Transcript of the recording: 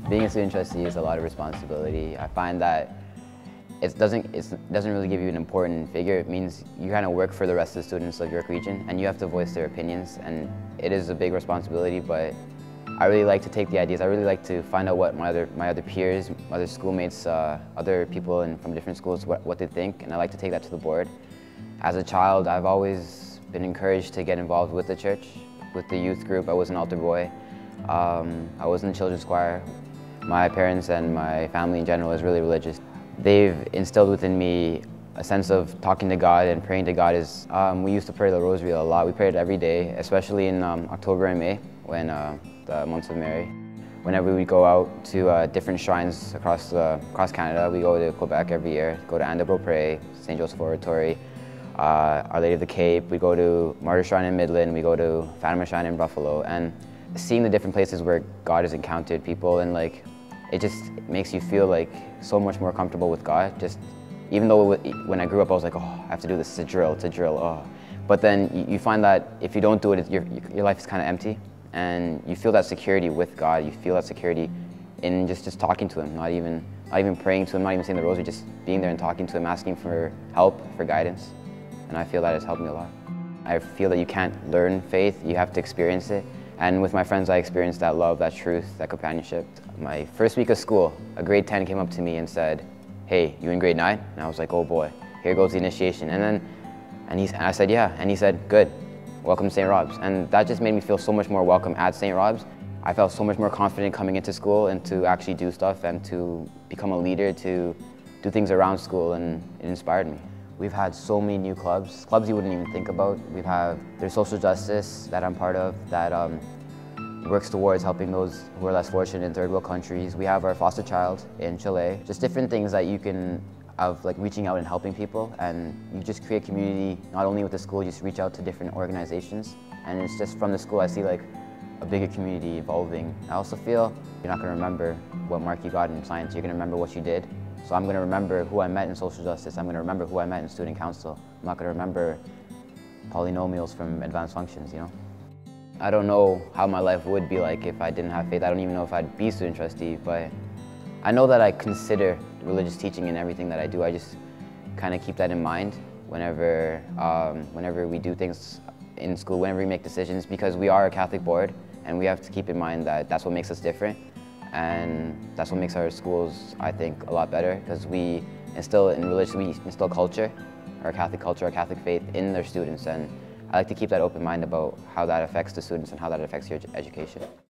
Being a student trustee is a lot of responsibility. I find that it doesn't really give you an important figure. It means you kind of work for the rest of the students of York Region, and you have to voice their opinions, and it is a big responsibility, but I really like to take the ideas. I really like to find out what my other peers, other schoolmates, other people from different schools, what they think, and I like to take that to the board. As a child, I've always been encouraged to get involved with the church, with the youth group. I was an altar boy. I was in the children's choir. My parents and my family in general is really religious. They've instilled within me a sense of talking to God and praying to God. We used to pray the rosary a lot. We prayed every day, especially in October and May, when the months of Mary. Whenever we go out to different shrines across Canada, we go to Quebec every year, go to Andebro, St. Joseph Oratory, Our Lady of the Cape, we go to Martyr Shrine in Midland, we go to Fatima Shrine in Buffalo, and seeing the different places where God has encountered people, and like, it just makes you feel like so much more comfortable with God. Just even though when I grew up I was like, oh, I have to do this, it's a drill, oh. But then you find that if you don't do it, your life is kind of empty, and you feel that security with God. You feel that security in just talking to Him, not even praying to Him, not even saying the rosary, just being there and talking to Him, asking for help, for guidance. And I feel that has helped me a lot. I feel that you can't learn faith, you have to experience it. And with my friends, I experienced that love, that truth, that companionship. My first week of school, a grade 10 came up to me and said, hey, you in grade 9? And I was like, oh boy, here goes the initiation. And I said, yeah. And he said, good, welcome to St. Rob's. And that just made me feel so much more welcome at St. Rob's. I felt so much more confident coming into school and to actually do stuff and to become a leader, to do things around school, and it inspired me. We've had so many new clubs you wouldn't even think about. There's social justice that I'm part of that works towards helping those who are less fortunate in third world countries. We have our foster child in Chile. Just different things that you can have, like reaching out and helping people, and you just create community, not only with the school, you just reach out to different organizations. And it's just from the school I see like a bigger community evolving. I also feel you're not gonna remember what mark you got in science, you're gonna remember what you did. So I'm going to remember who I met in social justice. I'm going to remember who I met in student council. I'm not going to remember polynomials from advanced functions, you know? I don't know how my life would be like if I didn't have faith. I don't even know if I'd be student trustee, but I know that I consider religious teaching in everything that I do. I just kind of keep that in mind whenever we do things in school, whenever we make decisions, because we are a Catholic board, and we have to keep in mind that that's what makes us different. And that's what makes our schools, I think, a lot better, because we instill in religion, we instill culture, our Catholic faith in their students, and I like to keep that open mind about how that affects the students and how that affects your education.